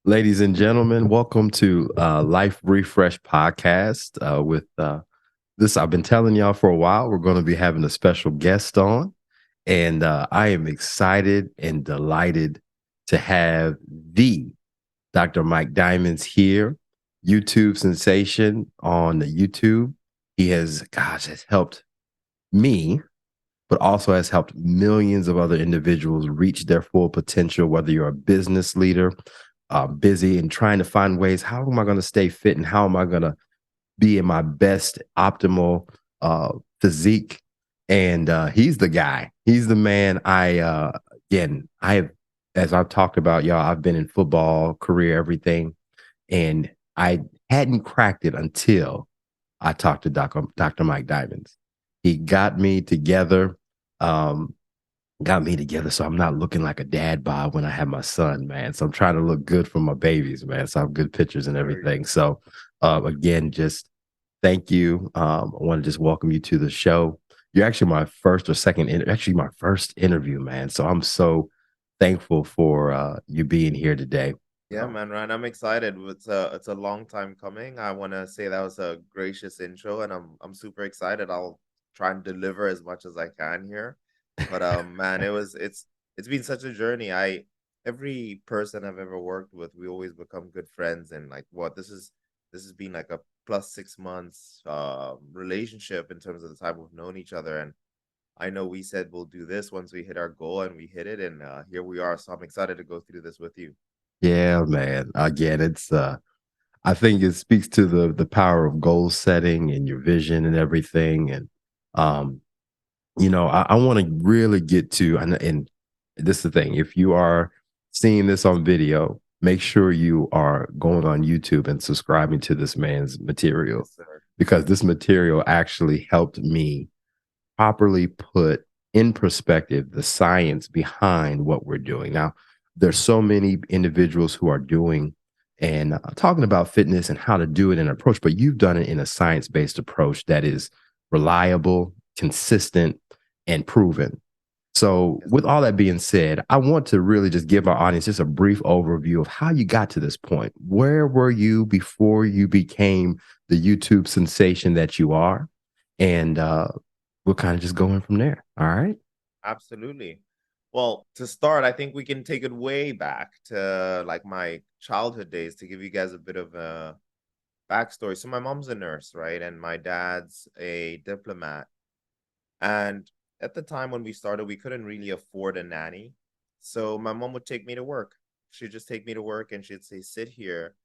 Ladies and gentlemen, welcome to Life Refresh Podcast. With this, I've been telling y'all for a while, we're going to be having a special guest on, and I am excited and delighted to have the Dr. Mike Diamonds here, YouTube sensation on the YouTube. He has helped me, but also has helped millions of other individuals reach their full potential, whether you're a business leader, busy and trying to find ways, how am I going to stay fit and how am I going to be in my best optimal physique? And he's the guy. He's the man. Again, I have, as I've talked about, y'all, I've been in football, career, everything. And I hadn't cracked it until I talked to Dr. Mike Diamonds. He um, got me together so I'm not looking like a dad bod when I have my son, man. So I'm trying to look good for my babies, man. So I have good pictures and Very everything. So again, just thank you. I want to just welcome you to the show. You're actually my first or second, actually my first interview, man. So I'm so thankful for you being here today. Yeah, Um, man, Ryan. I'm excited. It's a long time coming. I want to say that was a gracious intro, and I'm super excited. I'll try and deliver as much as I can here. But man, it's been such a journey. I Every person I've ever worked with, we always become good friends, and like what this has been like a plus 6 months relationship in terms of the time we've known each other, and I know we said we'll do this once we hit our goal, and we hit it, and here we are. So I'm excited to go through this with you. yeah, man. Again, it's I think it speaks to the power of goal setting and your vision and everything. And um, I want to really get to, and this is the thing. If you are seeing this on video, make sure you are going on YouTube and subscribing to this man's material Yes, sir. because this material actually helped me properly put in perspective the science behind what we're doing. Now, there's so many individuals who are doing and talking about fitness and how to do it in an approach, but you've done it in a science based approach that is reliable, consistent, and proven. So, Yes, with all that being said, I want to really just give our audience just a brief overview of how you got to this point. Where were you before you became the YouTube sensation that you are? And we'll kind of just go in from there. All right. absolutely. Well, to start, I think we can take it way back to like my childhood days to give you guys a bit of a backstory. So my mom's a nurse, right? And my dad's a diplomat. And at the time when we started, we couldn't really afford a nanny. So my mom would take me to work. She'd just take me to work and she'd say, sit here.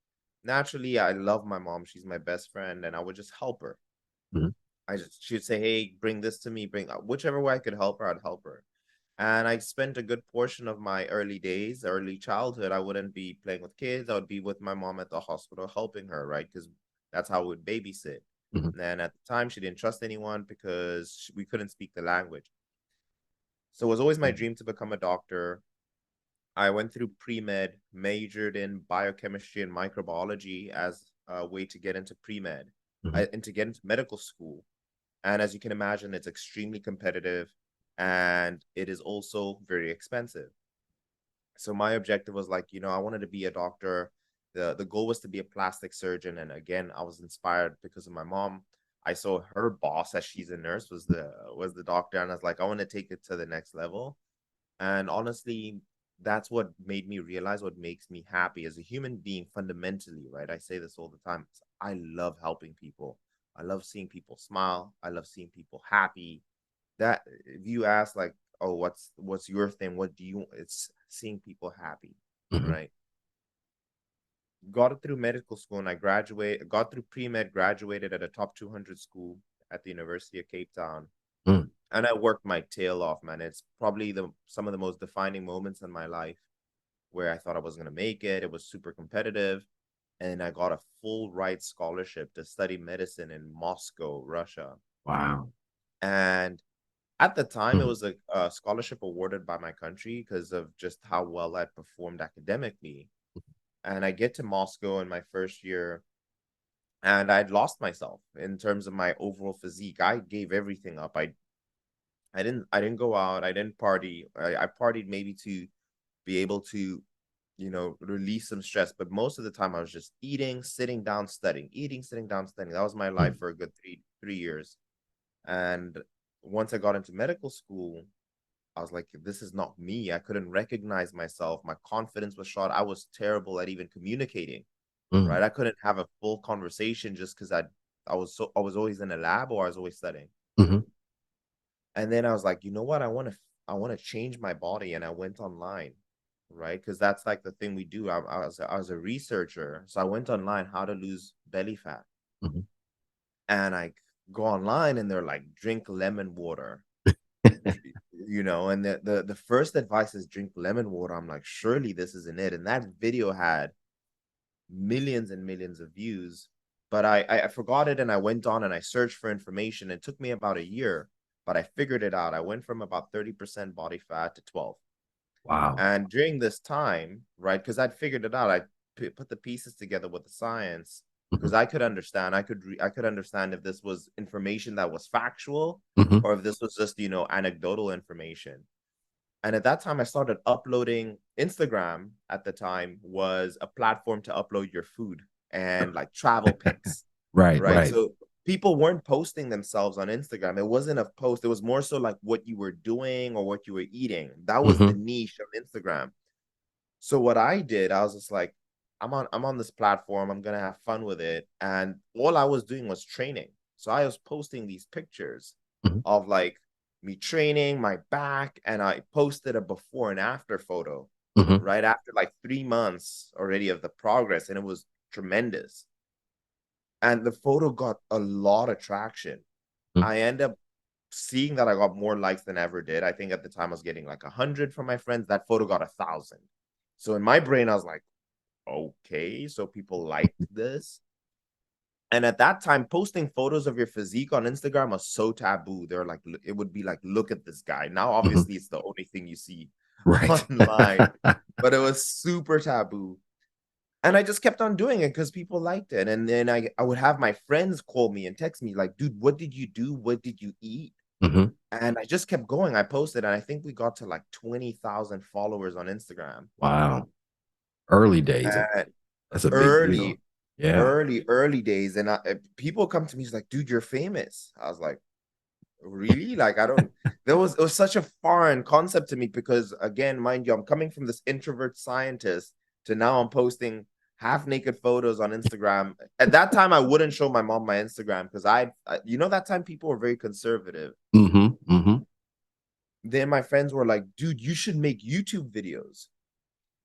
Naturally, I love my mom. She's my best friend, and I would just help her. Mhm. She'd say, hey, bring this to me, bring whichever way I could help her, I'd help her. And I spent a good portion of my early days, early childhood. I wouldn't be playing with kids. I would be with my mom at the hospital helping her, right? Because that's how we would babysit. Mhm. And then at the time, she didn't trust anyone because we couldn't speak the language. So it was always my Mhm. dream to become a doctor. I went through pre med, majored in biochemistry and microbiology as a way to get into pre med Mhm. and to get into medical school. And as you can imagine, it's extremely competitive and it is also very expensive. So my objective was like, I wanted to be a doctor. The goal was to be a plastic surgeon. And again, I was inspired because of my mom. I saw her boss, as she's a nurse, was the doctor, and I was like, I want to take it to the next level. And honestly, that's what made me realize what makes me happy as a human being fundamentally, right? I say this all the time. I love helping people. I love seeing people smile. I love seeing people happy. That if you ask like, oh, what's your thing? What do you it's seeing people happy, Mhm. right? Got it through medical school and got through pre-med, graduated at a top 200 school at the University of Cape Town. Mm. And I worked my tail off, man. It's probably the some of the most defining moments in my life where I thought I was going to make it. It was super competitive. And I got a full ride scholarship to study medicine in Moscow, Russia. Wow. And at the time, it Mhm. was a scholarship awarded by my country because of just how well I performed academically. And I get to Moscow in my first year, and I'd lost myself in terms of my overall physique. I gave everything up. I didn't go out. I didn't party. I partied maybe to be able to release some stress. But most of the time I was just eating, sitting down, studying, eating, sitting down, studying. That was my life Mm, for a good three years. And once I got into medical school, I was like, this is not me. I couldn't recognize myself. My confidence was shot. I was terrible at even communicating, mm, right? I couldn't have a full conversation just because I was always in a lab or I was always studying. mhm, And then I was like, you know what? I want to change my body, and I went online, right? Because that's like the thing we do. I was a researcher, so I went online how to lose belly fat, mhm. and I go online, and they're like, drink lemon water, and the first advice is drink lemon water. I'm like, surely this isn't it. And that video had millions and millions of views, but I forgot it, and I went on and I searched for information. It took me about a year, but I figured it out. I went from about 30% body fat to 12. Wow. And during this time, right, because I'd figured it out, I put the pieces together with the science, Mhm, because I could understand. I could understand if this was information that was factual, mhm, or if this was just anecdotal information. And at that time, I started uploading. Instagram at the time was a platform to upload your food and like travel pics, Right, right? right. So people weren't posting themselves on Instagram. It wasn't a post, it was more so like what you were doing or what you were eating. That was the Mhm, niche of Instagram. So what I did, I was just like, I'm on this platform, I'm gonna have fun with it. And all I was doing was training. So I was posting these pictures mhm, of like me training my back, and I posted a before and after photo mhm, right after like 3 months already of the progress, and it was tremendous. And the photo got a lot of traction. mhm. I end up seeing that I got more likes than I ever did. I think at the time I was getting like 100 from my friends. That photo got 1,000. So in my brain, I was like, okay, so people liked this. And at that time, posting photos of your physique on Instagram was so taboo. They're like, it would be like, look at this guy. Now, Mhm. obviously, it's the only thing you see Right. online, but it was super taboo. And I just kept on doing it because people liked it. And then I would have my friends call me and text me, like, dude, what did you do? What did you eat? Mhm. And I just kept going. I posted, and I think we got to like 20,000 followers on Instagram. Wow. Early days. And That's a big deal. early, Yeah. early days. And people come to me, he's like, dude, you're famous. I was like, really? Like, I don't, it was such a foreign concept to me because, again, mind you, I'm coming from this introvert scientist to now I'm posting half naked photos on Instagram. At that time, I wouldn't show my mom my Instagram because that time people were very conservative. Mhm, mhm, Then my friends were like, dude, you should make YouTube videos,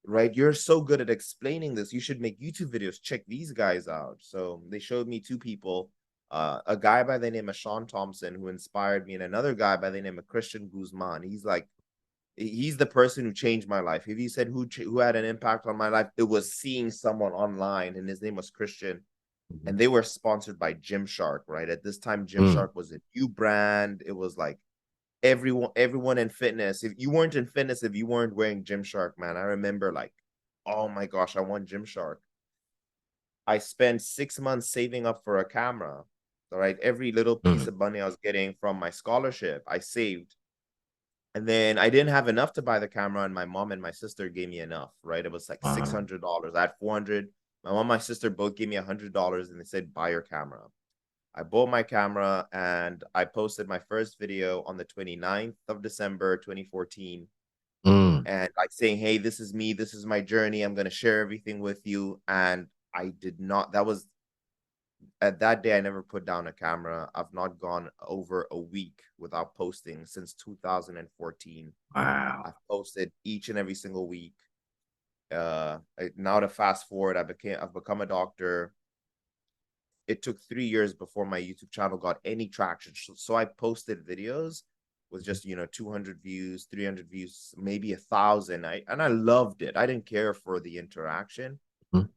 right? You're so good at explaining this. You should make YouTube videos. Check these guys out. So they showed me two people, a guy by the name of Sean Thompson, who inspired me, and another guy by the name of Christian Guzman. He's the person who changed my life. If you said who had an impact on my life, it was seeing someone online, and his name was Christian. mhm, And they were sponsored by Gymshark, right? At this time, mm, Gymshark was a new brand. It was like everyone in fitness. If you weren't in fitness, if you weren't wearing Gymshark, man, I remember like, oh my gosh, I want Gymshark. I spent 6 months saving up for a camera. All right, every little piece mm. of money I was getting from my scholarship, I saved. And then I didn't have enough to buy the camera, and my mom and my sister gave me enough, right? It was like Wow. $600. I had 400. My mom and my sister both gave me $100, and they said, buy your camera. I bought my camera, and I posted my first video on the 29th of December, 2014. Mm, And like saying, hey, this is me, this is my journey. I'm going to share everything with you. And I did not, that was at that day, I never put down a camera. I've not gone over a week without posting since 2014. wow. I've posted each and every single week. Now to fast forward, I've become a doctor. It took 3 years before my YouTube channel got any traction. So I posted videos with just 200 views, 300 views, maybe 1,000. I loved it. I didn't care for the interaction. Mhm,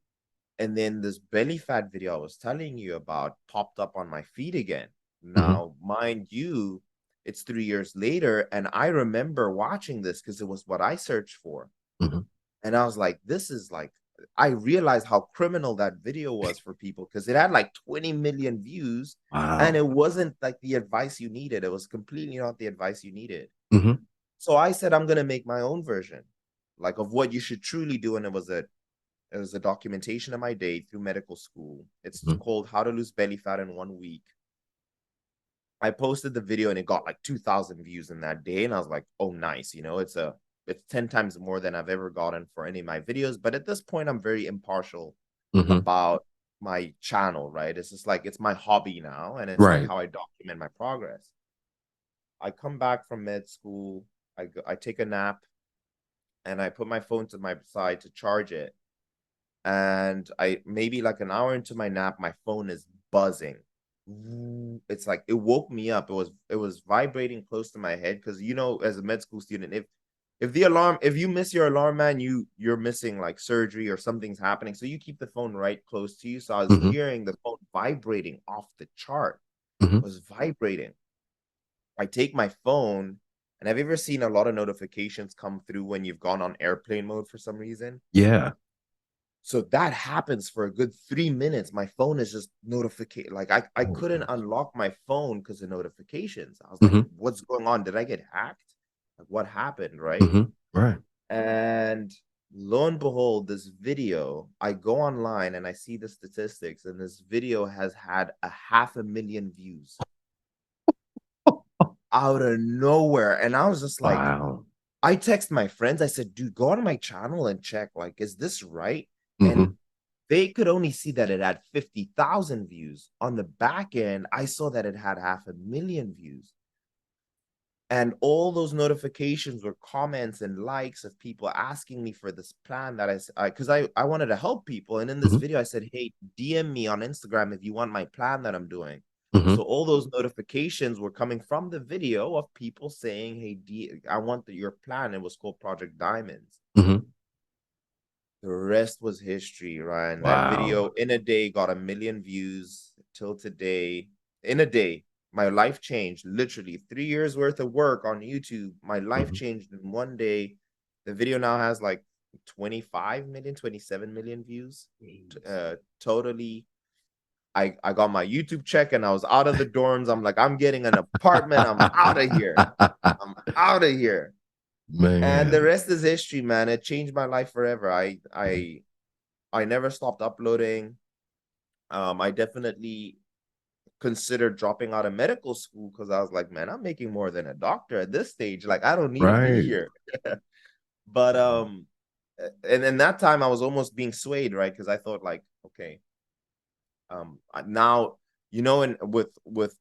And then this belly fat video I was telling you about popped up on my feed again. mhm, Now, mind you, it's 3 years later, and I remember watching this because it was what I searched for. mhm. And I was like, this is like, I realized how criminal that video was for people because it had like 20 million views, and Wow. it wasn't like the advice you needed. It was completely not the advice you needed. Mhm, So I said, I'm going to make my own version. like of what you should truly do. And it was a documentation of my day through medical school. It's Mhm. called How to Lose Belly Fat in 1 Week. I posted the video and it got like 2,000 views in that day. And I was like, oh, nice. It's 10 times more than I've ever gotten for any of my videos. But at this point, I'm very impartial Mhm. about my channel, right? It's just like, it's my hobby now. And it's like Right. how I document my progress. I come back from med school. I take a nap and I put my phone to my side to charge it. And I maybe like an hour into my nap, my phone is buzzing. It's like it woke me up. It was vibrating close to my head because as a med school student, if you miss your alarm, man, you're missing like surgery or something's happening. So you keep the phone right close to you. So I was Mhm. hearing the phone vibrating off the chart. Mhm. It was vibrating. I take my phone, and have you ever seen a lot of notifications come through when you've gone on airplane mode for some reason? Yeah. So that happens for a good 3 minutes. My phone is just notification. Like I Oh couldn't gosh. unlock my phone because of notifications. I was like, Mhm. what's going on? Did I get hacked? Like what happened? Right. Mhm. Right. And lo and behold, this video, I go online and I see the statistics, and this video has had 500,000 views out of nowhere. And I was just like, Wow. I text my friends. I said, dude, go on my channel and check. Like, is this right? And Mhm. they could only see that it had 50,000 views. On the back end, I saw that it had 500,000 views. And all those notifications were comments and likes of people asking me for this plan that because I wanted to help people. And in this Mhm. video, I said, hey, DM me on Instagram if you want my plan that I'm doing. Mhm. So all those notifications were coming from the video of people saying, hey, I want your plan. It was called Project Diamonds. Mhm. The rest was history, Ryan. That Wow. video in a day got 1 million views till today. In a day, my life changed. Literally 3 years worth of work on YouTube. My life Mhm. changed in one day. The video now has like 25 million, 27 million views. Jeez. Totally. I got my YouTube check and I was out of the dorms. I'm like, I'm getting an apartment. I'm out of here. I'm out of here. And the Man. rest is history, man. It changed my life forever. I never stopped uploading. I definitely considered dropping out of medical school because I was like, man, I'm making more than a doctor at this stage. Like, I don't need to be Right. here. But and in that time, I was almost being swayed, right? Because I thought, like, okay, now and with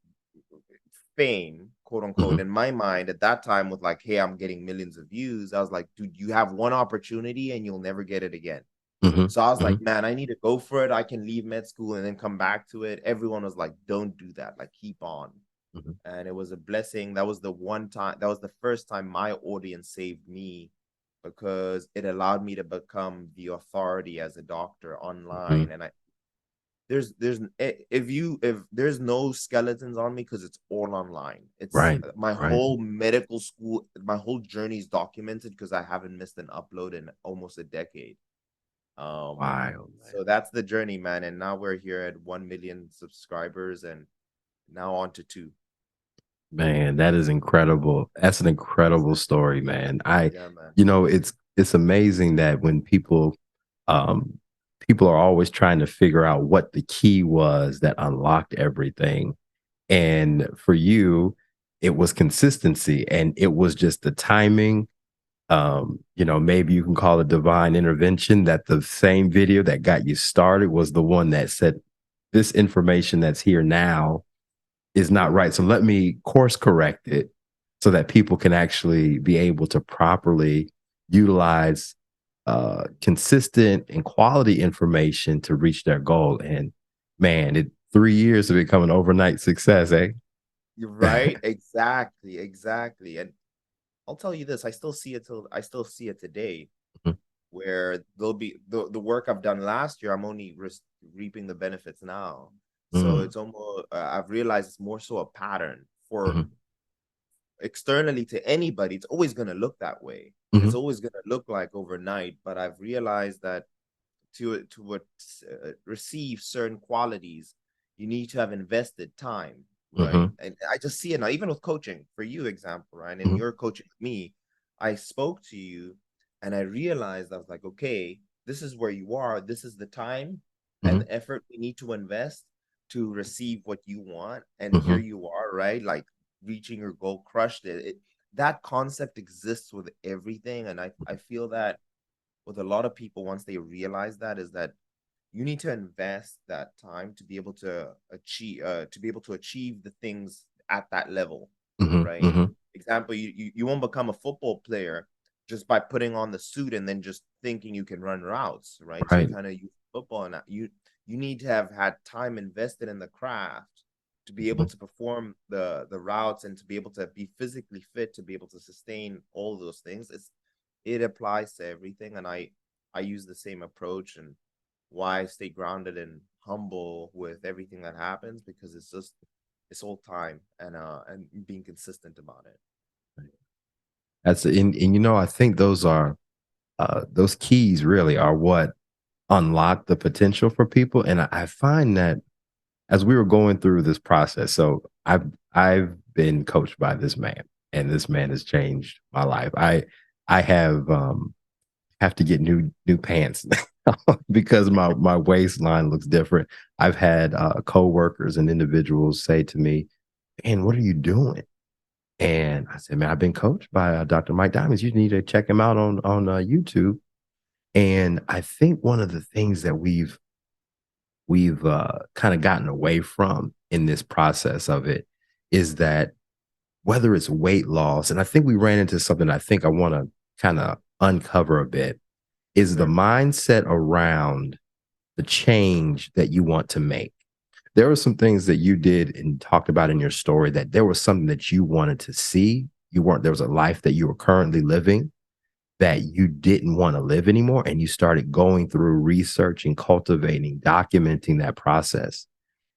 fame, quote unquote, Mhm. in my mind at that time, with like, hey, I'm getting millions of views. I was like, dude, you have one opportunity and you'll never get it again. Mhm. So I was like, Mhm. man, I need to go for it. I can leave med school and then come back to it. Everyone was like, don't do that. Like, keep on. Mhm. And it was a blessing. That was the one time, that was the first time my audience saved me because it allowed me to become the authority as a doctor online. Mhm. And if there's no skeletons on me because it's all online. It's Right. my Right. whole medical school, my whole journey is documented because I haven't missed an upload in almost a decade. Wild, man. So that's the journey, man. And now we're here at 1 million subscribers and now on to two. Man, that is incredible. That's an incredible story, man. Yeah, man. It's amazing that when um people are always trying to figure out what the key was that unlocked everything. And for you, it was consistency and it was just the timing. Maybe you can call it divine intervention that the same video that got you started was the one that said, this information that's here now is not right. So let me course correct it so that people can actually be able to properly utilize consistent and quality information to reach their goal. And man, 3 years to become an overnight success, eh? You're right. Exactly. Exactly. And I'll tell you this, I still see it today Mhm. where there'll be the work I've done last year, I'm only reaping the benefits now. So Mm, it's almost I've realized it's more so a pattern for mhm, externally to anybody. It's always going to look that way. It's mhm, always going to look like overnight, but I've realized that to receive certain qualities, you need to have invested time, right? mhm, And I just see it now, even with coaching. For you, example, right? And mhm, you're coaching me. I spoke to you, And I realized, I was like, okay, this is where you are. This is the time and Mhm. the effort we need to invest to receive what you want. And here Mhm. you are, right? Like reaching your goal, crushed it. That concept exists with everything. And I feel that with a lot of people, once they realize that, is that you need to invest that time to be able to achieve the things at that level, Mhm. right? Mhm. Example, you won't become a football player just by putting on the suit and then just thinking you can run routes, right? So you Right. kind of use football, and you need to have had time invested in the craft to be able Mhm. to perform the routes and to be able to be physically fit to be able to sustain all those things. It applies to everything, and I use the same approach, and why I stay grounded and humble with everything that happens, because it's all time and being consistent about it. And I think those keys really are what unlock the potential for people. And I find that as we were going through this process, so I've been coached by this man, and this man has changed my life. I have to get new pants because my waistline looks different. I've had coworkers and individuals say to me, "Man, what are you doing?" And I said, "Man, I've been coached by Dr. Mike Diamonds. You need to check him out on YouTube." And I think one of the things that we've kind of gotten away from in this process of it is that whether it's weight loss, and I think we ran into something I think I want to kind of uncover a bit, is the Sure. mindset around the change that you want to make. There were some things that you did and talked about in your story that there was something that you wanted to see. You weren't, there was a life that you were currently living that you didn't want to live anymore. And you started going through researching, cultivating, documenting that process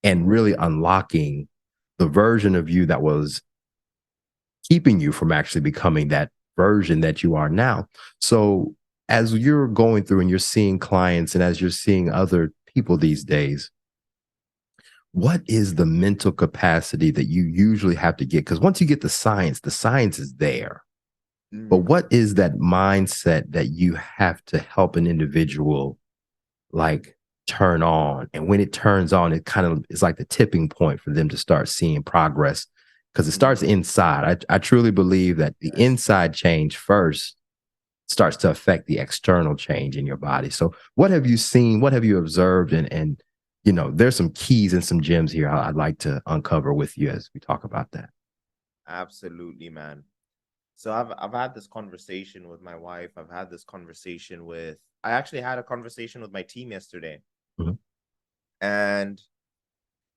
and really unlocking the version of you that was keeping you from actually becoming that version that you are now. So, as you're going through and you're seeing clients and as you're seeing other people these days, what is the mental capacity that you usually have to get? Because once you get the science is there. But Mm. what is that mindset that you have to help an individual like turn on? And when it turns on, it kind of is like the tipping point for them to start seeing progress because it starts Mm. inside. I truly believe that the Yes. inside change first starts to affect the external change in your body. So what have you seen? What have you observed? And there's some keys and some gems here I'd like to uncover with you as we talk about that. Absolutely, man. So I've had this conversation with my wife. I've had this conversation with I actually had a conversation with my team yesterday. Mhm. And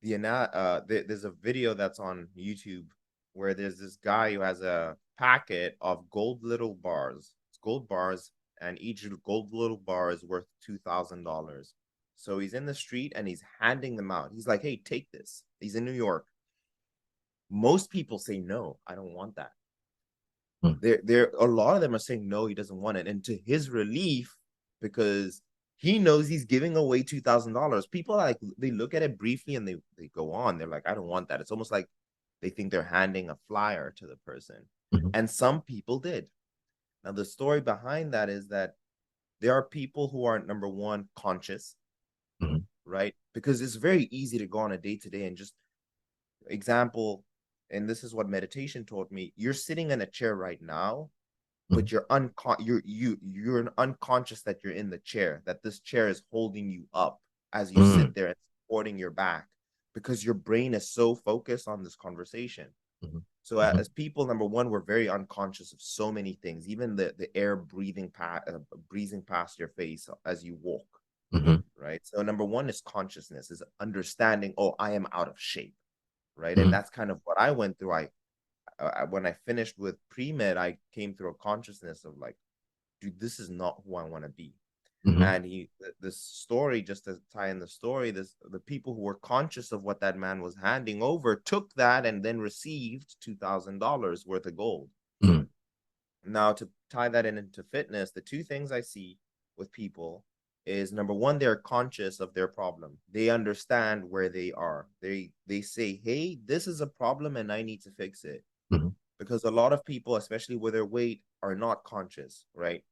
there's a video that's on YouTube where there's this guy who has a packet of gold little bars. It's gold bars, and each gold little bar is worth $2,000. So he's in the street and he's handing them out. He's like, "Hey, take this." He's in New York. Most people say no, I don't want that. Mm, There a lot of them are saying no, he doesn't want it. And to his relief, because he knows he's giving away $2,000. People like they look at it briefly and they go on. They're like, I don't want that. It's almost like they think they're handing a flyer to the person. mhm, And some people did. Now the story behind that is that there are people who are number one conscious, mhm, right? Because it's very easy to go on a day to day and just example, and this is what meditation taught me. You're sitting in a chair right now, mhm, but you're unconscious that you're in the chair, that this chair is holding you up as you mm, sit there and supporting your back, because your brain is so focused on this conversation. mhm, So mhm, as people, number one, we're very unconscious of so many things, even the air breathing past your face as you walk, mhm, right? So number one is consciousness, is understanding, oh, I am out of shape, right? And mhm, that's kind of what I went through. When I finished with pre-med, I came through a consciousness of like, dude, this is not who I want to be. mhm, And this story, just to tie in the story, the people who were conscious of what that man was handing over took that and then received $2,000 worth of gold. mhm, Now, to tie that into fitness, the two things I see with people is number one, they're conscious of their problem. They understand where they are. They say, hey, this is a problem and I need to fix it. mhm, Because a lot of people, especially with their weight, are not conscious, right?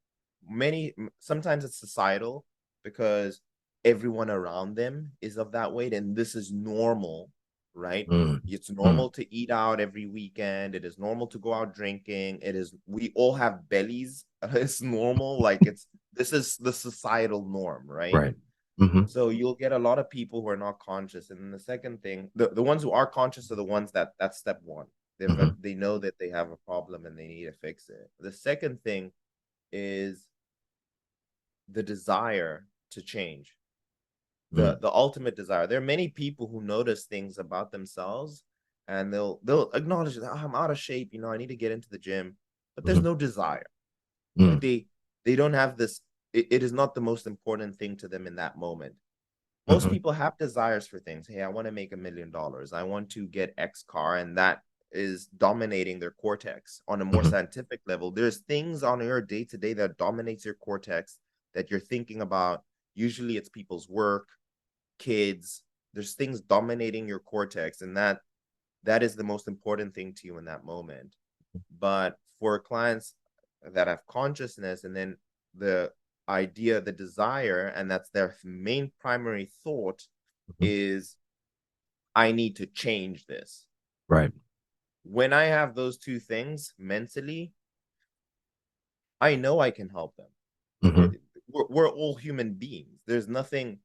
sometimes it's societal because everyone around them is of that weight, and this is normal, right? Mm, It's mm, normal to eat out every weekend. It is normal to go out drinking. We all have bellies. It's normal. Like this is the societal norm, right? right. Hmm. So you'll get a lot of people who are not conscious. And then the second thing, the ones who are conscious are the ones that's step one. Hmm. They know that they have a problem and they need to fix it. The second thing is the desire to change, Mm, the ultimate desire. There are many people who notice things about themselves and they'll acknowledge that, "Oh, I'm out of shape, I need to get into the gym," but there's hmm. no desire, right? Mm, They don't have this. It is not the most important thing to them in that moment. Most hmm. people have desires for things. Hey, I want to make $1 million. I want to get X car, and that is dominating their cortex. On a more Hmm. scientific level, there's things on your day to day that dominates your cortex that you're thinking about. Usually it's people's work, kids. There's things dominating your cortex, and that is the most important thing to you in that moment. But for clients that have consciousness, and then the idea, the desire, and that's their main primary thought, Hmm. is I need to change this. Right. When I have those two things mentally, I know I can help them. Hmm. We're all human beings. There's nothing.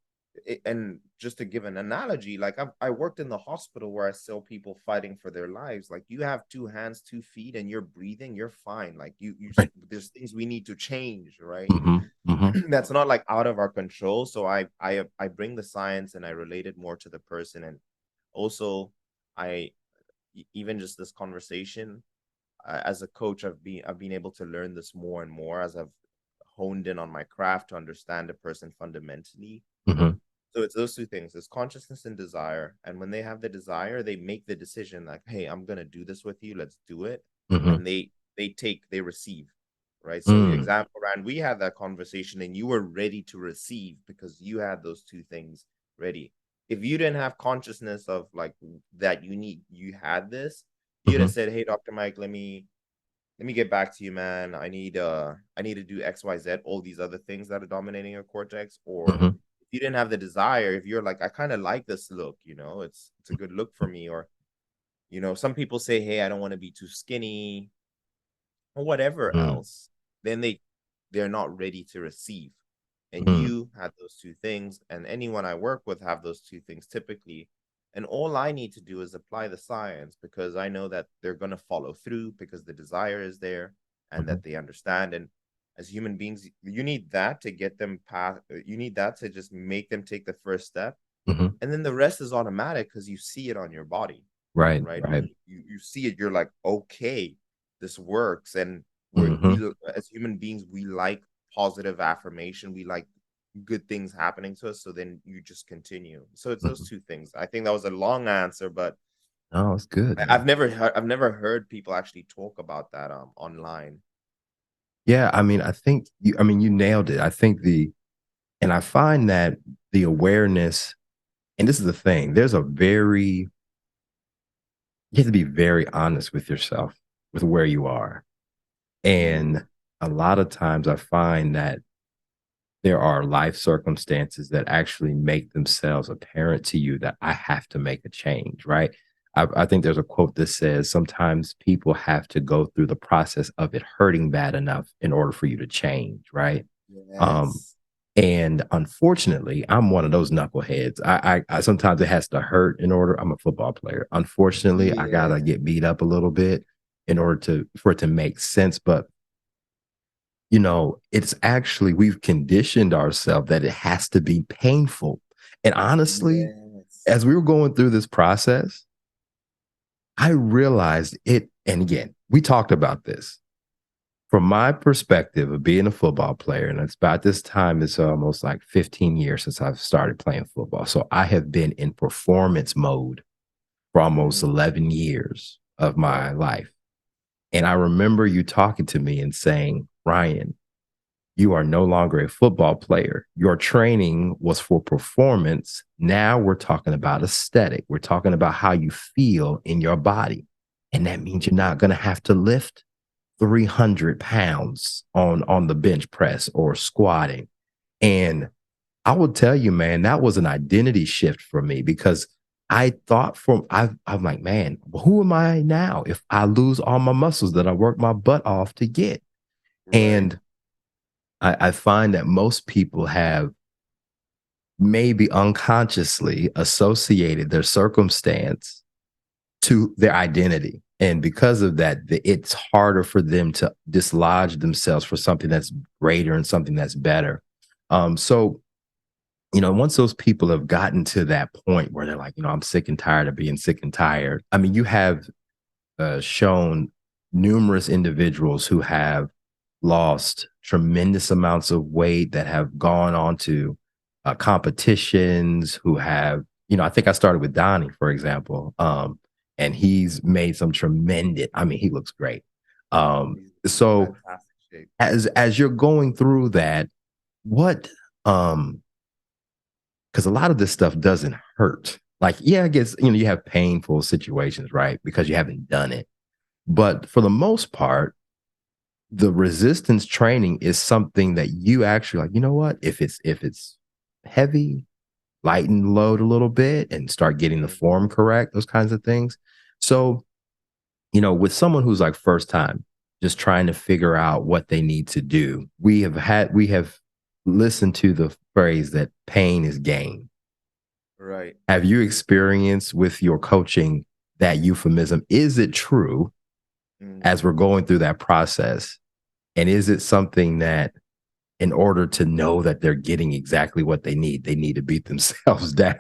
And just to give an analogy, like I worked in the hospital where I saw people fighting for their lives. Like, you have two hands, 2 feet, and you're breathing, you're fine. Like, Right. there's things we need to change, right? Hmm. Hmm. That's not like out of our control. So I bring the science and I relate it more to the person. And also, I even just this conversation, as a coach, I've been able to learn this more and more as I've honed in on my craft to understand a person fundamentally. Hmm. So it's those two things: there's consciousness and desire. And when they have the desire, they make the decision like, hey, I'm gonna do this with you, let's do it. Hmm. And they receive, right? So Mm, example, Rand, we had that conversation and you were ready to receive because you had those two things ready. If you didn't have consciousness of like that, you had this, you'd have mhm, said, hey, Dr. Mike, let me get back to you, man. I need to do XYZ, all these other things that are dominating your cortex. Or mhm, if you didn't have the desire, if you're like, I kind of like this look, it's a good look for me. Or, some people say, hey, I don't want to be too skinny or whatever mm, else, then they're not ready to receive. And mm, you had those two things, and anyone I work with have those two things typically. And all I need to do is apply the science because I know that they're going to follow through because the desire is there and mhm, that they understand. And as human beings, you need that to get them past, you need that to just make them take the first step. mhm. And then the rest is automatic because you see it on your body, Right, right? right. You see it, you're like, okay, this works. And Mhm, as human beings, we like positive affirmation. We like good things happening to us. So then you just continue. So it's those mhm. two things. I think that was a long answer, but No, it's good, I've man. never heard people actually talk about that online. Yeah, I mean, I mean, you nailed it. I think and I find that the awareness, and this is the thing, you have to be very honest with yourself, with where you are. Mm, And a lot of times I find that there are life circumstances that actually make themselves apparent to you that I have to make a change, right? I think there's a quote that says sometimes people have to go through the process of it hurting bad enough in order for you to change, right? Um, yes. and unfortunately, I'm one of those knuckleheads. I sometimes it has to hurt in order. I'm a football player. Unfortunately, I gotta Yeah. get beat up a little bit in order for it to make sense. But it's actually we've conditioned ourselves that it has to be painful. And honestly, Yes. as we were going through this process, I realized it. And again, we talked about this from my perspective of being a football player. And it's about this time, it's almost like 15 years since I've started playing football. So I have been in performance mode for almost Mm, 11 years of my whoa. life. And I remember you talking to me and saying, Ryan, you are no longer a football player. Your training was for performance. Now we're talking about aesthetic. We're talking about how you feel in your body. And that means you're Mm, not going to have to lift 300 pounds on the bench press or squatting. And I will tell you, man, that was an identity shift for me because I thought I'm like, man, who am I now if I lose all my muscles that I worked my butt off to get? Right. And I find that most people have maybe unconsciously associated their circumstance to their identity. And because of that, it's harder for them to dislodge themselves for something that's greater and something that's better. So, once those people have gotten to that point where they're like, I'm sick and tired of being sick and tired. I mean, you have shown numerous individuals who have lost tremendous amounts of weight that have gone on to competitions, who have, I think I started with Donnie, for example, and he's made some tremendous, I mean, he looks great. He's in So fantastic shape. as you're going through that, what, because a lot of this stuff doesn't hurt. Like, yeah, I guess, you have painful situations, right? Because you haven't done it. But for the most part, the resistance training is something that you actually like, you know what? If it's heavy, lighten load a little bit and start getting the Mhm. form correct, those kinds of things. So, with someone who's like first time, just trying to figure out what they need to do, we have listened to the phrase that pain is gain. Right. Have you experienced with your coaching that euphemism? Is it true Mm. as we're going through that process? And is it something that in order to know that they're getting exactly what they need to beat themselves down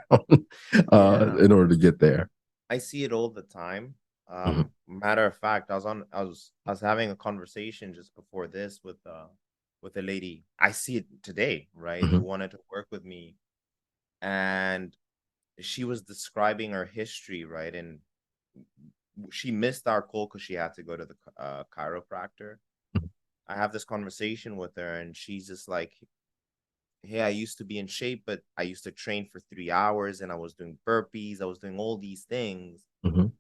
Yeah. in order to get there? I see it all the time. Mhm, Matter of fact, I was having a conversation just before this with a lady. I see it today, right? Who mhm, wanted to work with me, and she was describing her history, right? And she missed our call because she had to go to the chiropractor. mhm, I have this conversation with her, and she's just like, "Hey, I used to be in shape, but I used to train for 3 hours, and I was doing burpees, I was doing all these things, mhm,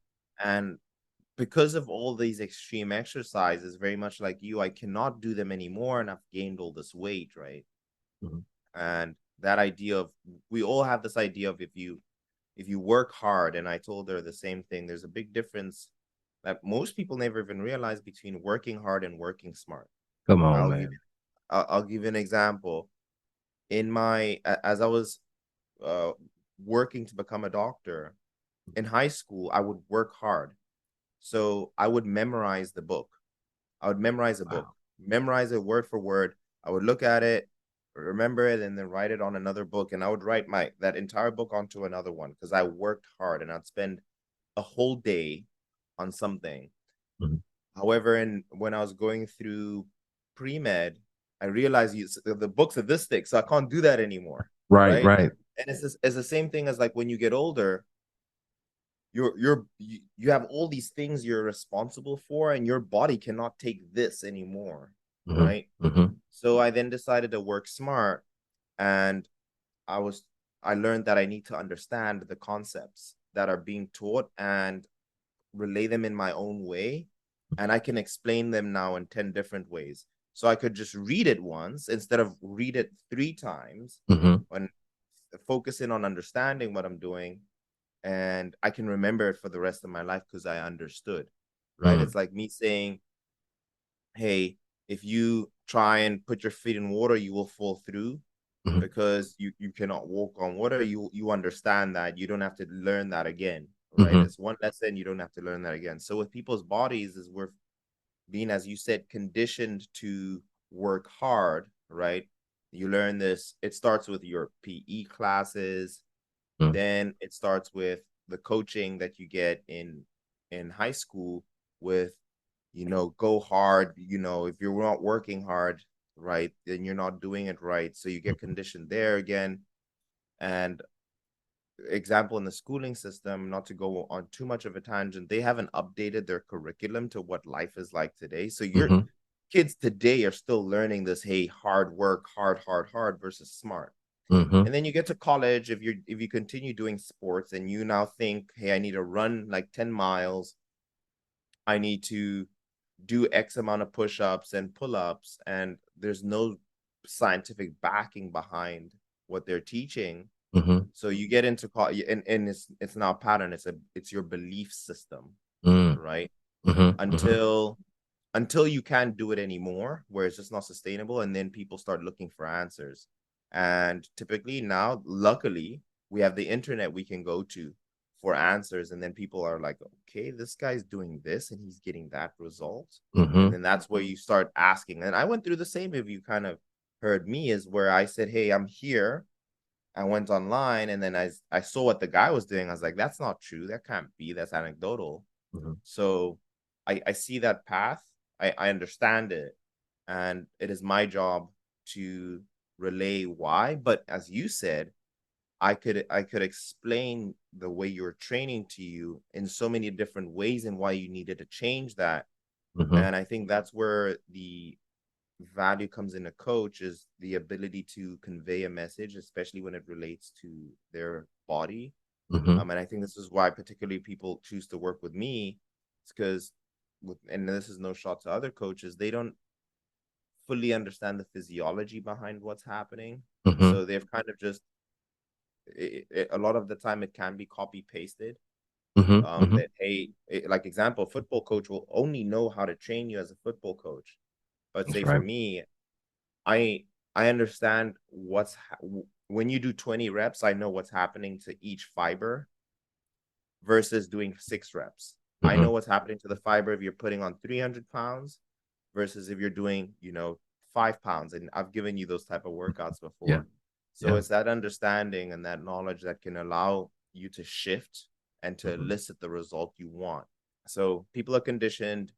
and because of all these extreme exercises, very much like you, I cannot do them anymore, and I've gained all this weight, right?" mhm. And that idea of we all have this idea of if you work hard, and I told her the same thing. There's a big difference that most people never even realize between working hard and working smart. Come on, I'll give man. I'll give you an example. As I was uh, working to become a doctor in high school, I would work hard. So I would memorize the book. I would memorize a book, Wow. memorize it word for word. I would look at it, remember it, and then write it on another book. And I would write my that entire book onto another one because I worked hard and I'd spend a whole day on something. Mhm. However, when I was going through pre-med, I realized the books are this thick, so I can't do that anymore, Right, right? right. And it's the same thing as like when you get older, you have all these things you're responsible for, and your body cannot take this anymore, Mhm, right? mhm, So I then decided to work smart, and I was I learned that I need to understand the concepts that are being taught and relay them in my own way, and I can explain them now in 10 different ways. So I could just read it once instead of read it 3 times mhm, when focusing on understanding what I'm doing, and I can remember it for the rest of my life because I understood, right? mm, It's like me saying, "Hey, if you try and put your feet in water, you will fall through mhm, because you cannot walk on water." You understand that you don't have to learn that again, right? mhm, It's one lesson, you don't have to learn that again. So with people's bodies, is we're being, as you said, conditioned to work hard, right? You learn this. It starts with your PE classes, mm, then it starts with the coaching that you get in high school with, go hard. If you're not working hard, right, then you're not doing it right. So you get mhm, conditioned there again. And example, in the schooling system, not to go on too much of a tangent, they haven't updated their curriculum to what life is like today. So your mhm, kids today are still learning this, hey, hard work, hard versus smart. mhm, And then you get to college, if you continue doing sports and you now think, hey, I need to run like 10 miles. I need to do X amount of push-ups and pull-ups, and there's no scientific backing behind what they're teaching. Mhm. So you get into and it's now a pattern. It's your belief system, Mm. right? Mhm. Mhm. Until you can't do it anymore, where it's just not sustainable, and then people start looking for answers. And typically now, luckily, we have the internet we can go to for answers, and then people are like, okay, this guy's doing this and he's getting that result. And Mhm. then that's where you start asking. And I went through the same, if you kind of heard me, is where I said, hey, I'm here. I went online, and then I saw what the guy was doing. I was like, that's not true. That can't be. That's anecdotal. Mhm. So I see that path. I understand it. And it is my job to relay why. But as you said, I could explain the way you're training to you in so many different ways and why you needed to change that. Mhm. And I think that's where the value comes in a coach, is the ability to convey a message, especially when it relates to their body. Mhm. And I think this is why particularly people choose to work with me. It's because and this is no shot to other coaches, they don't fully understand the physiology behind what's happening. Mhm. So they've kind of just a lot of the time it can be copy pasted. Mhm. Mhm. That hey, like example, football coach will only know how to train you as a football coach. But That's say for right. me, I I understand when you do 20 reps, I know what's happening to each fiber versus doing 6 reps. I know Mhm. what's happening to the fiber if you're putting on 300 pounds versus if you're doing, 5 pounds. And I've given you those type of workouts Yeah. before. So Yeah. it's that understanding and that knowledge that can allow you to shift and to Mhm. elicit the result you want. So people are conditioned.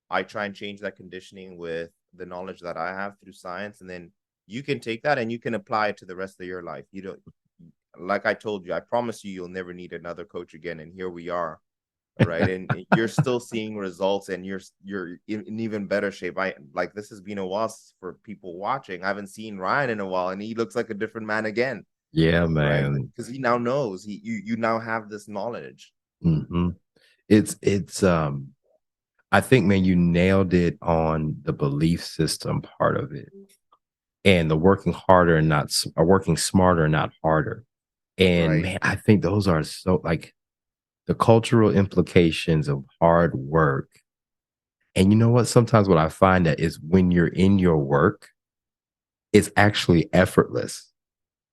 I try and change that conditioning with the knowledge that I have through science. And then you can take that and you can apply it to the rest of your life. You don't, like I told you, I promise you, you'll never need another coach again. And here we are. Right. And you're still seeing results, and you're in even better shape. I like, this has been a while for people watching. I haven't seen Ryan in a while, and he looks like a different man again. Yeah, Right. man. Because he now knows you now have this knowledge. Mhm. It's I think, man, you nailed it on the belief system part of it, and the working harder and not or working smarter, not harder. And Right. man, I think those are so like the cultural implications of hard work. And you know what? Sometimes what I find that is when you're in your work, it's actually effortless.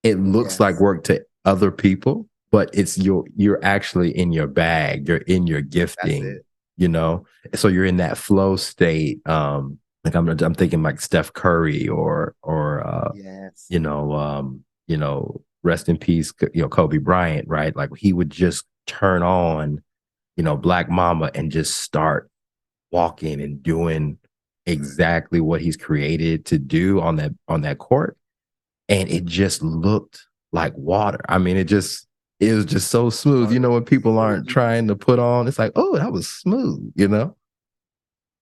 It looks like Yes. work to other people, but you're actually in your bag. You're in your That's gifting, it. you know? So you're in that flow state. Like I'm thinking like Steph Curry Yes. rest in peace, Kobe Bryant, right? Like he would just turn on, Black Mama and just start walking and doing exactly what he's created to do on that court, and it just looked like water. I mean, it was just so smooth. Oh, When people so aren't easy. trying to put on, it's like, oh, that was smooth.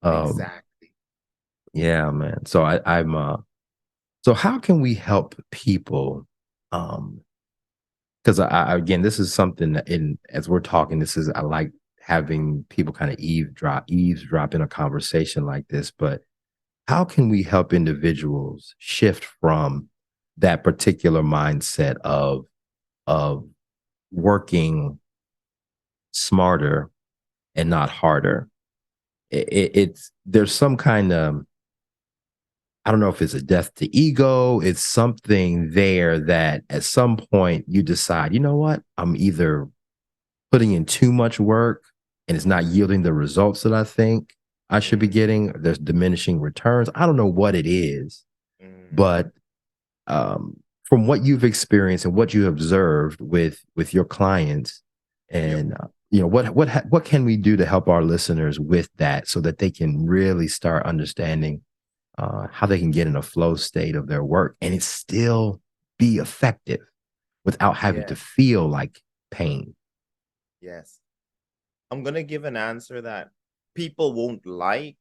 Um, Exactly. yeah, man. So so how can we help people? Because again, this is something that as we're talking, I like having people kind of eavesdrop in a conversation like this, but how can we help individuals shift from that particular mindset of working smarter and not harder? It's there's some kind of, I don't know if it's a death to ego. It's something there that at some point you decide, you know what? I'm either putting in too much work and it's not yielding the results that I think I should be Mm, getting. There's diminishing returns. I don't know what it is, mm. but from what you've experienced and what you observed with your clients, Yep. and what can we do to help our listeners with that so that they can really start understanding how they can get in a flow state of their work and it still be effective without having Yeah. to feel like pain. Yes. I'm gonna give an answer that people won't like.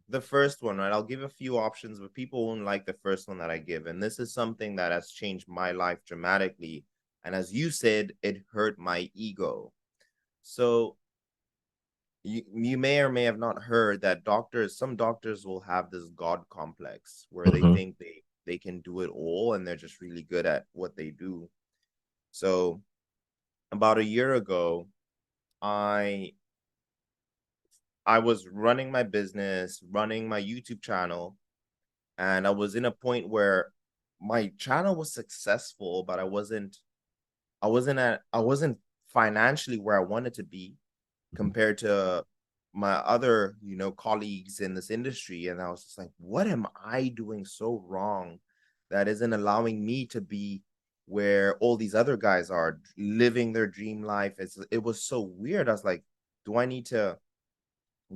The first one, right? I'll give a few options, but people won't like the first one that I give. And this is something that has changed my life dramatically. And as you said, it hurt my ego. So you may or may have not heard that some doctors will have this God complex where they Hmm. think they can do it all and they're just really good at what they do. So about a year ago, I I was running my business, running my YouTube channel, and I was in a point where my channel was successful, but I wasn't financially where I wanted to be Hmm. compared to my other, colleagues in this industry. And I was just like, what am I doing so wrong that isn't allowing me to be where all these other guys are living their dream life? It was so weird. I was like, do I need to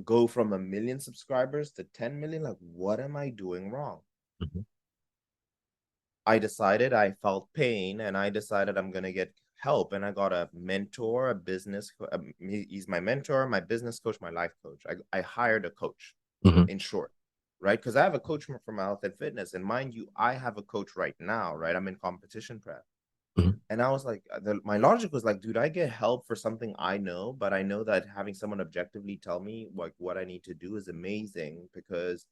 go from 1 million subscribers to 10 million? Like, what am I doing wrong? Hmm. I felt pain and I decided I'm going to get help. And I got a mentor, he's my mentor, my business coach, my life coach. I hired a coach, Hmm. in short, right? Because I have a coach for my health and fitness. And mind you, I have a coach right now, right? I'm in competition prep. Hmm. And I was like, my logic was like, dude, I get help for something I know, but I know that having someone objectively tell me like what I need to do is amazing because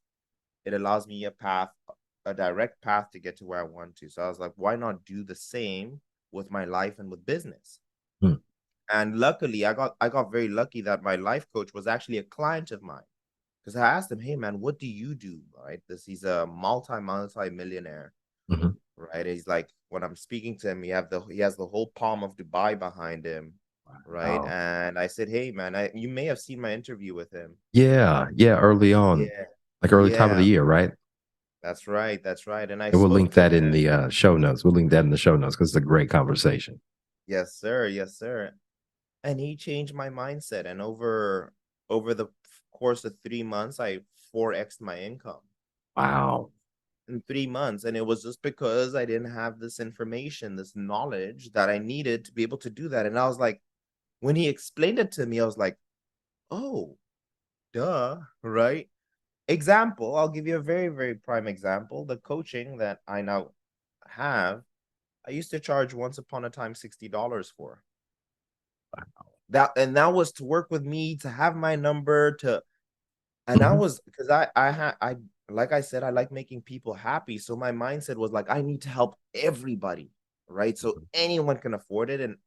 it allows me a direct path to get to where I want to. So I was like, why not do the same with my life and with business? Hmm. And luckily, I got very lucky that my life coach was actually a client of mine because I asked him, "Hey man, what do you do?" Right? He's a multi millionaire, Hmm. right? He's like when I'm speaking to him, he has the whole palm of Dubai behind him, right? Wow. And I said, "Hey man, you may have seen my interview with him." Yeah, yeah, early on, Yeah, like early top of the yeah, year, right? that's right, that's right. And I And we'll spoke link to that in him. the show notes. We'll link that in the show notes because it's a great conversation. Yes, sir. Yes, sir. And he changed my mindset. And over the course of 3 months, I 4x my income Wow. in 3 months. And it was just because I didn't have this information, this knowledge that I needed to be able to do that. And I was like, when he explained it to me, I was like, oh, duh, right? Example, I'll give you a very, very prime example. The coaching that I now have, I used to charge once upon a time $60 for. That was to work with me, to have my number, to and I Hmm. was because I like I said, I like making people happy. So my mindset was like, I need to help everybody, right? So anyone can afford it. And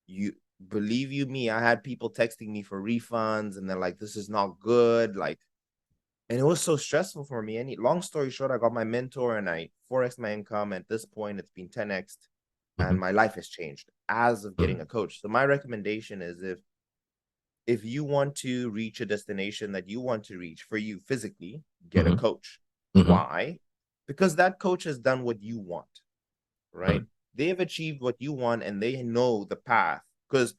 you believe you me, I had people texting me for refunds and they're like, this is not good. Like, and it was so stressful for me. Any long story short, I got my mentor and I 4x my income. At this point, it's been 10x Hmm. and my life has changed as of getting a Hmm. coach. So my recommendation is if you want to reach a destination that you want to reach for you physically, get a Hmm. coach. Hmm. Why? Because that coach has done what you want, right? They have achieved what you want and they know the path. Because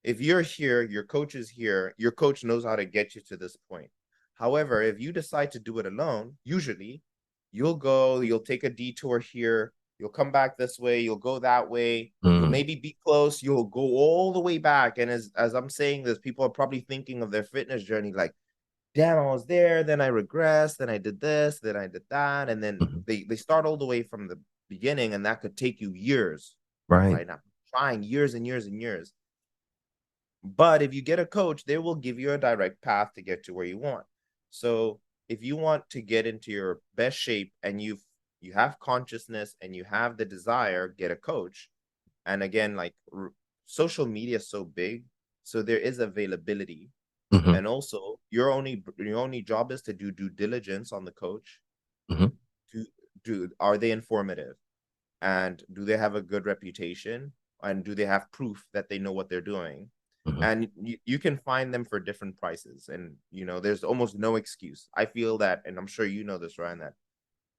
if you're here, your coach is here, your coach knows how to get you to this point. However, if you decide to do it alone, usually you'll take a detour here, you'll come back this way, you'll go that way, you'll Hmm. maybe be close, you'll go all the way back. And as I'm saying this, people are probably thinking of their fitness journey like, damn, I was there, then I regressed, then I did this, then I did that. And then Hmm. they start all the way from the beginning, and that could take you years, Right. right? Now trying years and years and years. But if you get a coach, they will give you a direct path to get to where you want. So if you want to get into your best shape and you have consciousness and you have the desire, get a coach. And again, like social media is so big, so there is availability. Hmm. And also, your only job is to do due diligence on the coach. Hmm. To do Are they informative? And do they have a good reputation? And do they have proof that they know what they're doing? Hmm. And you can find them for different prices. And there's almost no excuse. I feel that, and I'm sure you know this, Ryan, that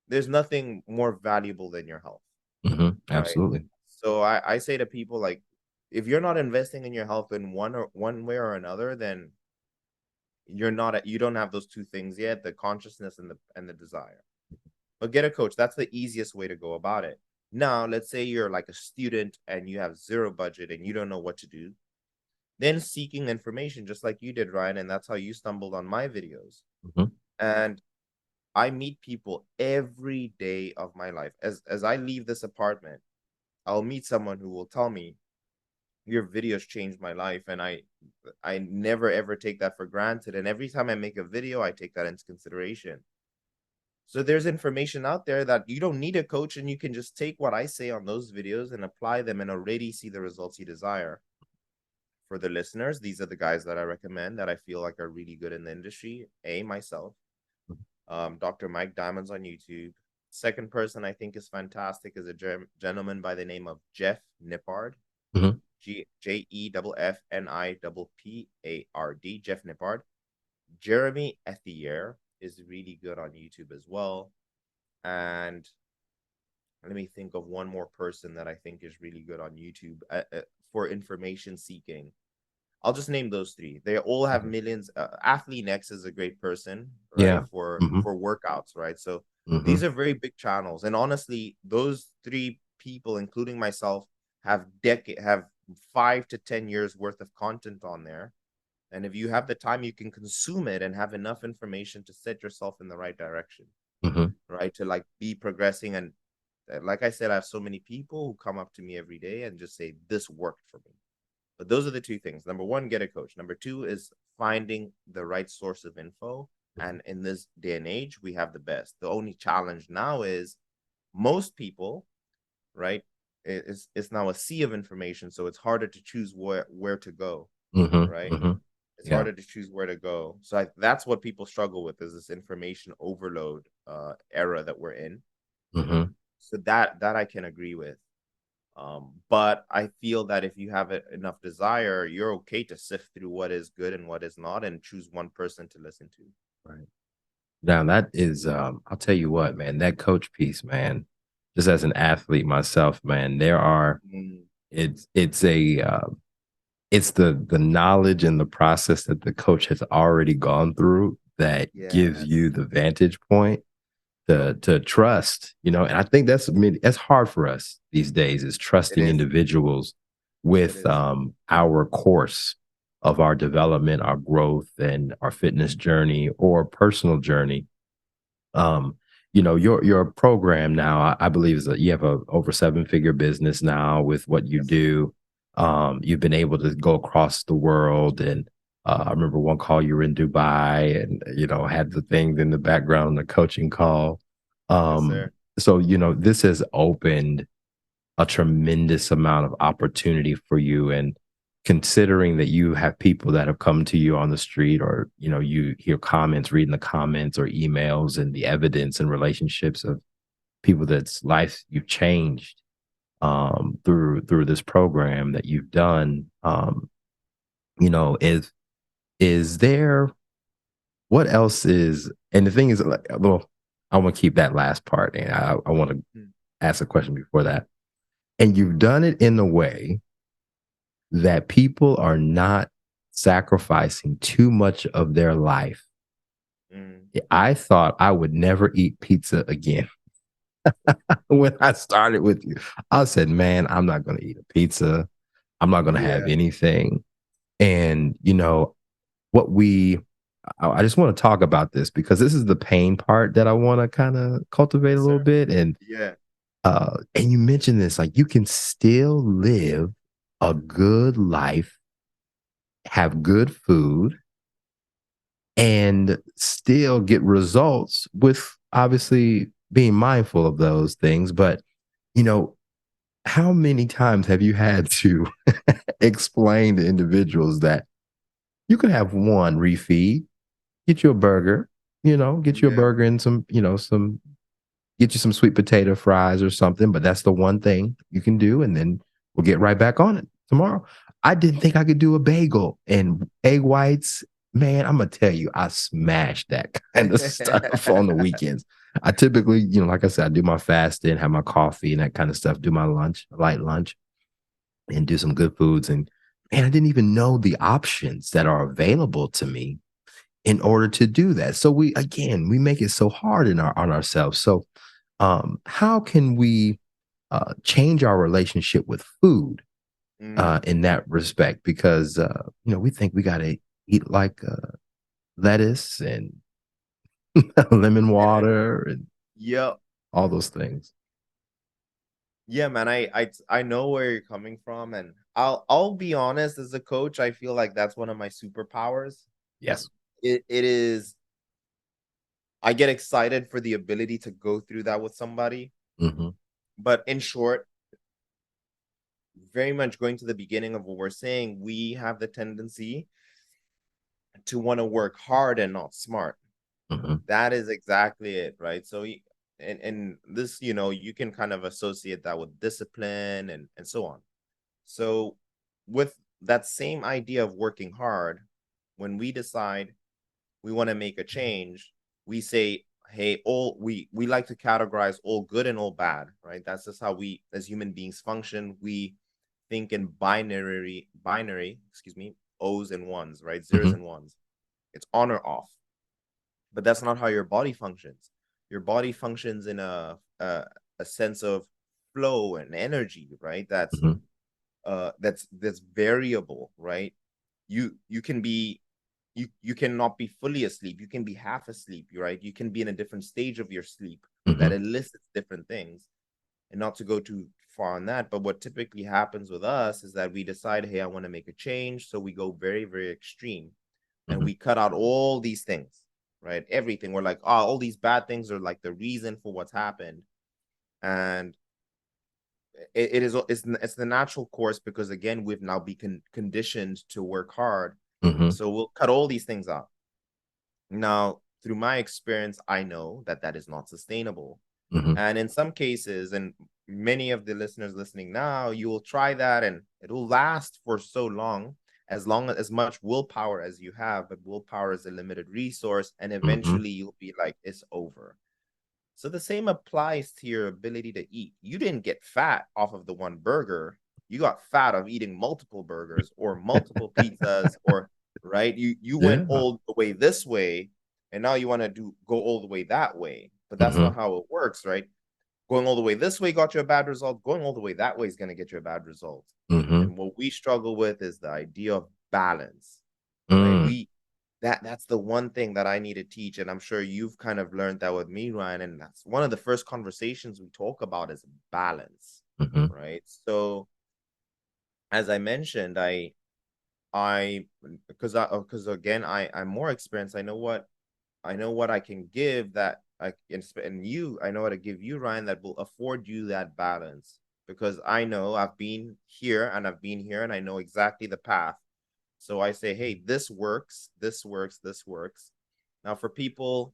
there's nothing more valuable than your health, Hmm. right? Absolutely. So I say to people like, if you're not investing in your health in one way or another, then you don't have those two things yet, the consciousness and the desire. But get a coach. That's the easiest way to go about it. Now, let's say you're like a student and you have zero budget and you don't know what to do. Then seeking information, just like you did, Ryan, and that's how you stumbled on my videos. Hmm. And I meet people every day of my life. As I leave this apartment, I'll meet someone who will tell me, your videos changed my life, and I never ever take that for granted. And every time I make a video, I take that into consideration. So there's information out there that you don't need a coach, and you can just take what I say on those videos and apply them and already see the results you desire. For the listeners, these are the guys that I recommend that I feel like are really good in the industry. Myself, Dr. Mike Diamonds on YouTube. Second person I think is fantastic is a gentleman by the name of Jeff Nippard. Mhm, Jeffnippard. Jeff Nippard. Jeremy Ethier is really good on YouTube as well. And let me think of one more person that I think is really good on YouTube for information seeking. I'll just name those three. They all have mhm. millions. Athlete Next is a great person, right? Yeah. Mhm, For workouts, right? So these mhm, are very big channels, and honestly, those three people, including myself, have 5 to 10 years worth of content on there. And if you have the time, you can consume it and have enough information to set yourself in the right direction, mhm, right? To like be progressing. And like I said, I have so many people who come up to me every day and just say, "This worked for me." But those are the two things. Number one, get a coach. Number two is finding the right source of info. mhm, And in this day and age, we have the best. The only challenge now is most people, right? It's now a sea of information, so it's harder to choose where to go, mhm, right? mhm. It's Yeah. harder to choose where to go. So that's what people struggle with is this information overload era that we're in. Mhm, So that I can agree with. But I feel that if you have enough desire, you're okay to sift through what is good and what is not and choose one person to listen to. right. Now that is, I'll tell you what, man, that coach piece, man, just as an athlete myself, man, there are Mm, it's a, it's the knowledge and the process that the coach has already gone through that gives you yes. the vantage point Yep. to trust, and I think that's, I mean, that's hard for us these days, is It trusting is. individuals It with is. our course of our development, our growth, and our fitness journey or personal journey. um your program now, I believe, is that you have a over seven-figure business now with what you Yes, sir. do. You've been able to go across the world, and I remember one call you were in Dubai, and had the things in the background, the coaching call. Yes, sir. So this has opened a tremendous amount of opportunity for you. And considering that you have people that have come to you on the street, or you hear comments, reading the comments or emails, and the evidence and relationships of people that's life you've changed through this program that you've done. Is there, what else is, and the thing is, like, well, I want to keep that last part, and I want to Mm, ask a question before that. And you've done it in a way that people are not sacrificing too much of their life. mm. I thought I would never eat pizza again. When I started with you, I said, man, I'm not going to eat a pizza. I'm not going to have Yeah. anything. And, what I just want to talk about this because this is the pain part that I want to kind of cultivate a Yes, little sir. bit. Yeah. And you mentioned this, like, you can still live a good life, have good food, and still get results with, obviously, being mindful of those things. But, you know, how many times have you had to explain to individuals that you can have one refeed, get you a burger, get you a Yeah. burger and get you some sweet potato fries or something, but that's the one thing you can do, and then we'll get right back on it tomorrow. I didn't think I could do a bagel and egg whites. Man, I'm gonna tell you, I smashed that kind of stuff on the weekends. I typically, like I said, I do my fasting, have my coffee and that kind of stuff, do my lunch, light lunch, and do some good foods. And man, I didn't even know the options that are available to me in order to do that. So we make it so hard on ourselves. So how can we change our relationship with food Mm. in that respect? Because we think we got to eat like lettuce and lemon water and Yep. all those things. Yeah, man, I know where you're coming from, and I'll be honest, as a coach, I feel like that's one of my superpowers. Yes. It is. I get excited for the ability to go through that with somebody. Hmm. But in short, very much going to the beginning of what we're saying, we have the tendency to want to work hard and not smart. Hmm. That is exactly it, right? So, and this, you can kind of associate that with discipline and so on. So, with that same idea of working hard, when we decide we want to make a change, we say, hey, all we like to categorize all good and all bad, right? That's just how we as human beings function. We think in binary, excuse me, O's and ones, right? Zeros Hmm. and ones. It's on or off. But that's not how your body functions. Your body functions in a sense of flow and energy, right? Hmm. That's variable, right? You can be you cannot be fully asleep. You can be half asleep, right? You can be in a different stage of your sleep that Hmm. elicits different things. And not to go too far on that, but what typically happens with us is that we decide, hey, I want to make a change. So we go very, very extreme and Hmm. we cut out all these things, right? Everything. We're like, oh, all these bad things are like the reason for what's happened. And it's the natural course because again, we've now been conditioned to work hard. Hmm. So we'll cut all these things out. Now, through my experience, I know that that is not sustainable. Hmm. And in some cases, and many of the listeners listening now, you will try that and it'll last for so long as much willpower as you have, but willpower is a limited resource. And Hmm. eventually you'll be like, it's over. So the same applies to your ability to eat. You didn't get fat off of the one burger. You got fat of eating multiple burgers or multiple pizzas or right. You went Yeah. all the way this way and now you want to do go all the way that way. But that's Hmm. not how it works, right? Going all the way this way got you a bad result. Going all the way that way is going to get you a bad result. Hmm. And what we struggle with is the idea of balance, right? Mm. That's the one thing that I need to teach, and I'm sure you've kind of learned that with me, Ryan. And that's one of the first conversations we talk about is balance, Mhm, right? So as I mentioned, I because again I'm more experienced. I know what I can give that I can and you I know how to give you, Ryan, that will afford you that balance because I know I've been here and I've been here and I know exactly the path. So I say, hey, this works, this works, this works. Now for people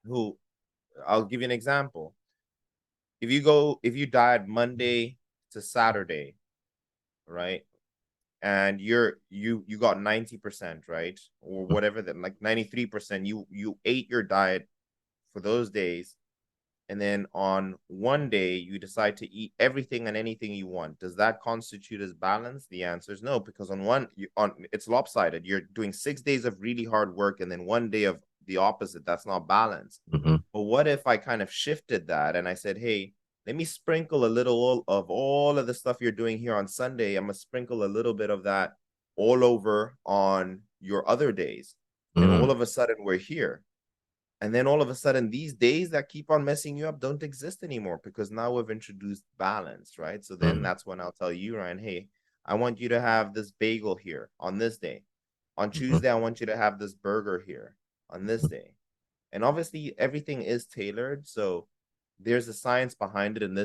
who I'll give you an example. If you diet Monday to Saturday, right? And you got 90%, right? Or mm, whatever that like 93%, you ate your diet for those days and then on one day you decide to eat everything and anything you want, does that constitute as balance? The answer is no, because on one you on it's lopsided. You're doing 6 days of really hard work and then one day of the opposite. That's not balance. mhm, But what if I kind of shifted that and I said, hey, let me sprinkle a little of all of the stuff you're doing here on Sunday. I'm gonna sprinkle a little bit of that all over on your other days. And all mm, of a sudden we're here. And then all of a sudden, these days that keep on messing you up don't exist anymore because now we've introduced balance, right? So then mm, that's when I'll tell you, Ryan, hey, I want you to have this bagel here on this day. On mhm, Tuesday, I want you to have this burger here on this mhm, day. And obviously, everything is tailored. So there's a science behind it. And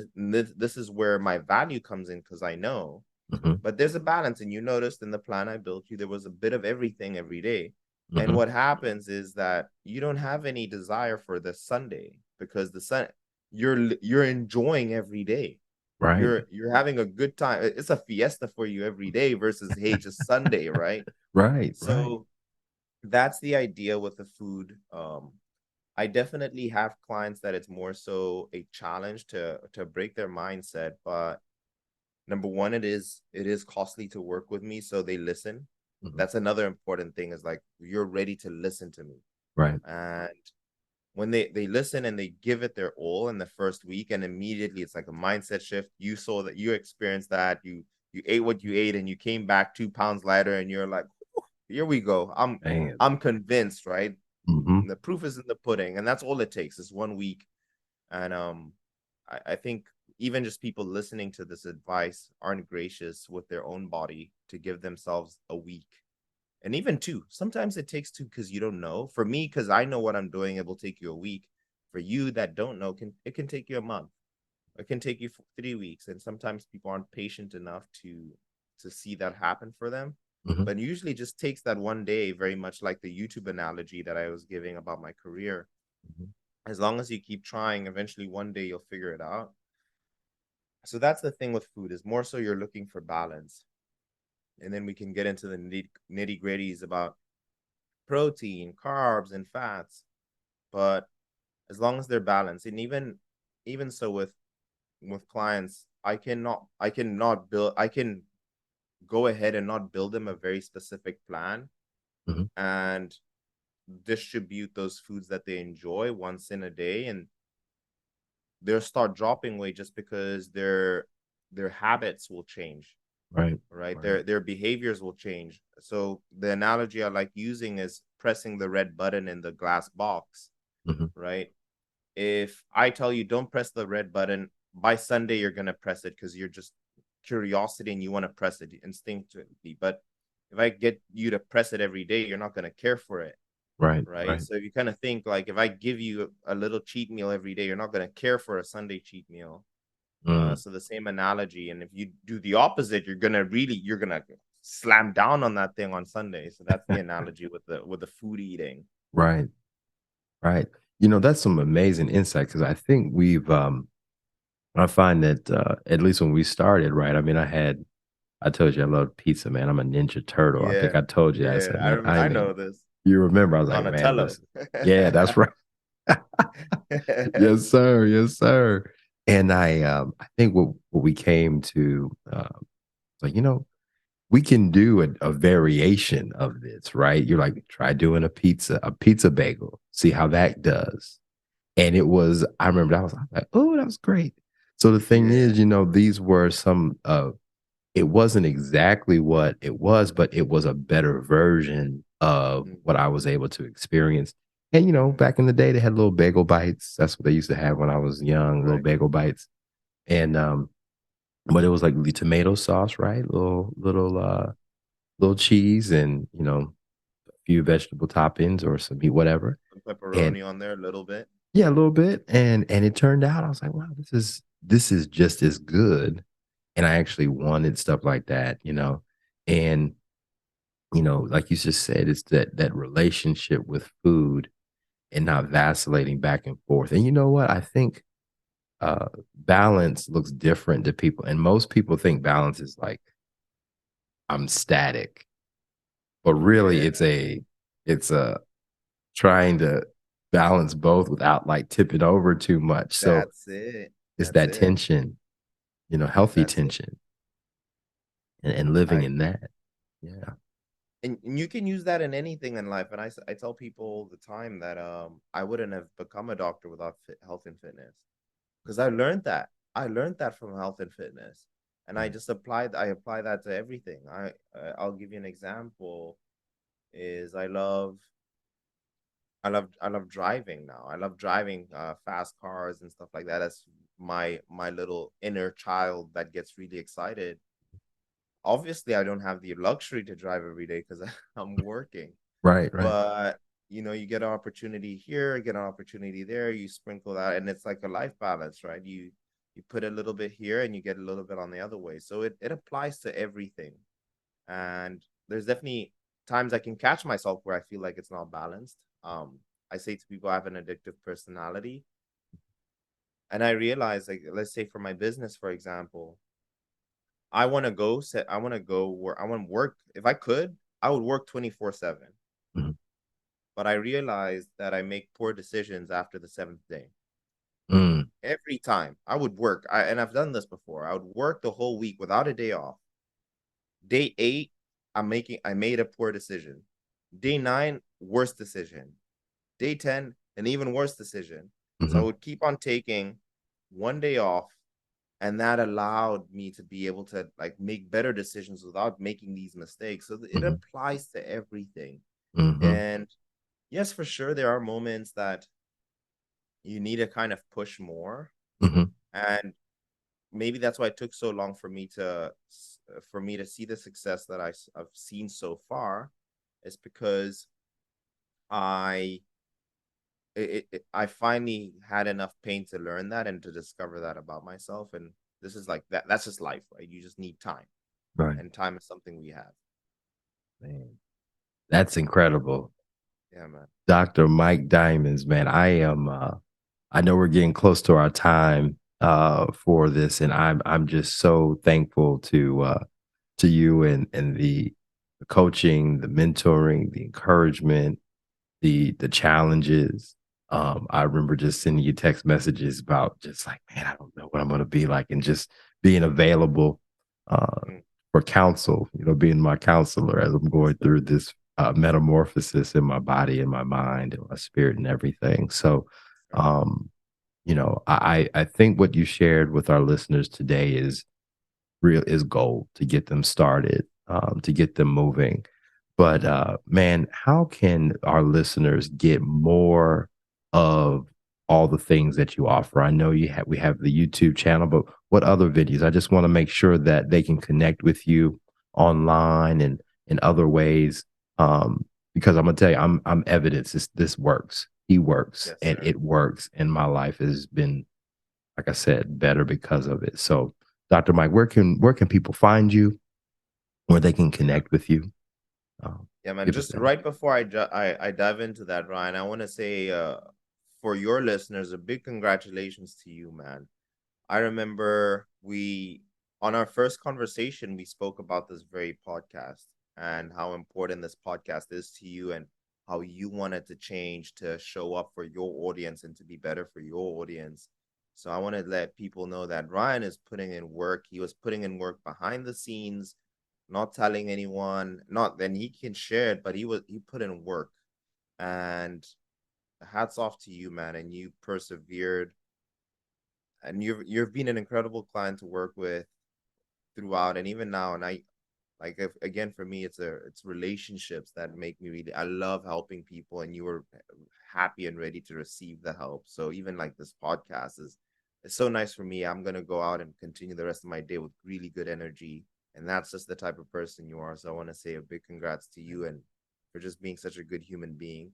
this is where my value comes in because I know. mhm, But there's a balance. And you noticed in the plan I built you, there was a bit of everything every day. And mhm. what happens is that you don't have any desire for the Sunday because the sun you're enjoying every day. Right, You're having a good time. It's a fiesta for you every day versus hey, just Sunday, right? right, right. So that's the idea with the food. I definitely have clients that it's more so a challenge to break their mindset, but number one, it is costly to work with me, so they listen. Mhm, That's another important thing is like you're ready to listen to me. right. And when they listen and they give it their all in the first week, and immediately it's like a mindset shift. You saw that you experienced that, you ate what you ate and you came back 2 pounds lighter and you're like, here we go. Man. I'm convinced, right? Mhm, The proof is in the pudding, and that's all it takes is 1 week. And I think even just people listening to this advice aren't gracious with their own body to give themselves a week. And even two. Sometimes it takes two because you don't know. For me, because I know what I'm doing, it will take you a week. For you that don't know, can take you a month. It can take you 3 weeks. And sometimes people aren't patient enough to see that happen for them. Mhm. But usually just takes that one day, very much like the YouTube analogy that I was giving about my career. Mhm. As long as you keep trying, eventually one day you'll figure it out. So that's the thing with food, is more so you're looking for balance. And then we can get into the nitty gritties about protein, carbs, and fats. But as long as they're balanced, and even so with clients, I can go ahead and not build them a very specific plan Mhm. and distribute those foods that they enjoy once in a day, and they'll start dropping weight just because their habits will change, Right. right? Right. Their behaviors will change. So the analogy I like using is pressing the red button in the glass box, Mhm. right? If I tell you don't press the red button, by Sunday you're gonna press it because you're just curiosity and you want to press it instinctively. But if I get you to press it every day, you're not gonna care for it, Right. right? Right. So you kind of think like if I give you a little cheat meal every day, you're not gonna care for a Sunday cheat meal. Mm. So the same analogy, and if you do the opposite, you're gonna slam down on that thing on Sunday. So that's the analogy with the food eating. Right. Right. That's some amazing insight because I think I find that at least when we started, right? I mean, I told you I love pizza, man. I'm a Ninja Turtle. I think Yeah, I told you that. I yeah, said, man, I I mean, know this. you remember? I was like, man, Donatello. listen, yeah, that's right. Yes, sir. Yes, sir. And I think what we came to, like, we can do a variation of this, right? You're like, try doing a pizza bagel, see how that does. And I remember I was like, oh, that was great. So the thing Yeah. is, these were it wasn't exactly what it was, but it was a better version of Mhm, what I was able to experience. And, mhm. back in the day, they had little bagel bites. That's what they used to have when I was young, little Right. bagel bites. And, but it was like the tomato sauce, right? Little cheese and, a few vegetable toppings or some meat, whatever. Some And pepperoni on there a little bit. yeah, a little bit. And it turned out, I was like, wow, this is just as good. And I actually wanted stuff like that, And like you just said, it's that relationship with food and not vacillating back and forth. And you know what? I think balance looks different to people. And most people think balance is like I'm static, but really Yeah, it's a trying to balance both without like tipping over too much. So that's it. it's That's that it. tension, healthy That's it. tension and living I in that. Yeah. and you can use that in anything in life. And I tell people all the time that I wouldn't have become a doctor without health and fitness, because I learned that from health and fitness, and Right. I apply that to everything. I'll give you an example. Is I love driving now. I love driving fast cars and stuff like that. That's my little inner child that gets really excited. Obviously, I don't have the luxury to drive every day because I'm working, Right. Right. but you get an opportunity here, get an opportunity there, you sprinkle that, and it's like a life balance, right? You put a little bit here and you get a little bit on the other way. So it applies to everything. And there's definitely times I can catch myself where I feel like it's not balanced. I say to people I have an addictive personality, and I realize, like, let's say for my business, for example, I want to go where I want to work. If I could, I would work 24/7. Mhm. But I realized that I make poor decisions after the seventh day. Mm. Every time I would work, and I've done this before. I would work the whole week without a day off. Day 8, I made a poor decision. Day 9, worst decision. Day 10, an even worse decision. So I Mhm. would keep on taking one day off, and that allowed me to be able to like make better decisions without making these mistakes. So it Mhm. applies to everything. Mhm. And yes, for sure, there are moments that you need to kind of push more. Mhm. And maybe that's why it took so long for me to see the success that I've seen so far, is because I I finally had enough pain to learn that and to discover that about myself. And this is like that's just life, right? You just need time, Right. and time is something we have. Man, that's incredible. Yeah, man. Dr. Mike Diamonds, man. I know we're getting close to our time for this, and I'm just so thankful to you and the coaching, the mentoring, the encouragement, the challenges. I remember just sending you text messages about just like, man, I don't know what I'm gonna be like, and just being available uh, Mm, for counsel. You know, being my counselor as I'm going through this metamorphosis in my body, and my mind, and my spirit, and everything. So, sure. um, I think what you shared with our listeners today is gold to get them started, to get them moving. But man, how can our listeners get more of all the things that you offer? I know we have the YouTube channel, but what other videos? I just want to make sure that they can connect with you online and in other ways. Because I'm gonna tell you, I'm evidence this works. He works, Yes, and sir. it works, and my life has been, like I said, better because of it. So, Dr. Mike, where can people find you, where they can Yeah. connect with you? Yeah, man. Give us Just that. right before I dive into that, Ryan, I want to say, for your listeners, a big congratulations to you, man. I remember we on our first conversation we spoke about this very podcast and how important this podcast is to you, and how you wanted to change to show up for your audience and to be better for your audience. So I want to let people know that Ryan is putting in work. He was putting in work behind the scenes, not telling anyone, not then he can share it, but he put in work. And hats off to you, man. And you persevered, and you've been an incredible client to work with throughout and even now. And I like, if, again, for me it's relationships that make me really, I love helping people, and you were happy and ready to receive the help. So even like this podcast is, it's so nice for me. I'm going to go out and continue the rest of my day with really good energy, and that's just the type of person you are. So I want to say a big congrats to you, and for just being such a good human being.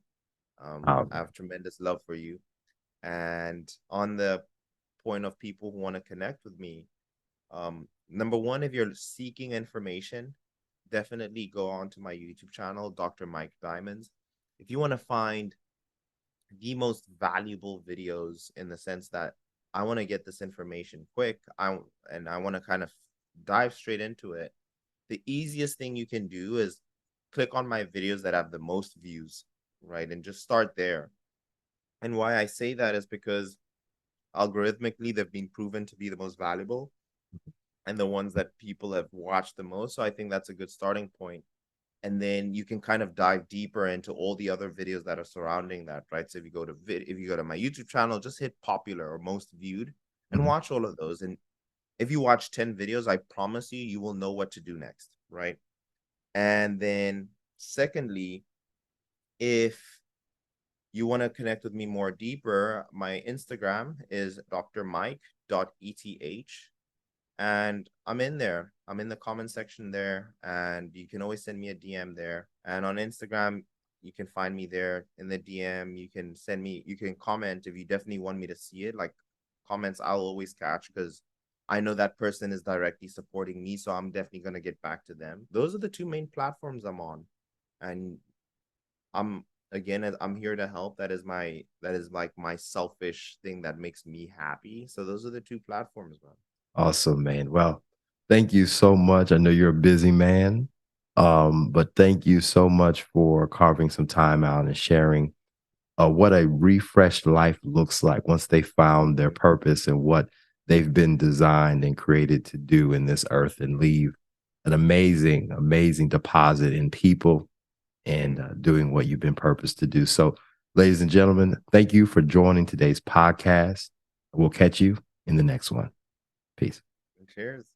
I Um, have tremendous love for you. And on the point of people who want to connect with me, number one, if you're seeking information, definitely go on to my YouTube channel, Dr. Mike Diamonds. If you want to find the most valuable videos, in the sense that I want to get this information quick, I want to kind of dive straight into it. The easiest thing you can do is click on my videos that have the most views, right? And just start there. And why I say that is because algorithmically they've been proven to be the most valuable and the ones that people have watched the most. So I think that's a good starting point. And then you can kind of dive deeper into all the other videos that are surrounding that, right? So if you go to if you go to my YouTube channel, just hit popular or most viewed and mhm. watch all of those. And if you watch 10 videos, I promise you, you will know what to do next, right? And then secondly, if you want to connect with me more deeper, my Instagram is drmike.eth, and I'm in there. I'm in the comment section there, and you can always send me a DM there. And on Instagram, you can find me there in the DM. You can send me, you can comment if you definitely want me to see it. Like, comments, I'll always catch, because I know that person is directly supporting me, so I'm definitely gonna get back to them. Those are the two main platforms I'm on, and I'm again, I'm here to help. That is like my selfish thing that makes me happy. So those are the two platforms, man. Awesome, man. Well, thank you so much. I know you're a busy man, but thank you so much for carving some time out and sharing what a refreshed life looks like once they found their purpose and what they've been designed and created to do in this earth, and leave an amazing, amazing deposit in people, and Mm. doing what you've been purposed to do. So, ladies and gentlemen, thank you for joining today's podcast. We'll catch you in the next one. Peace. Cheers.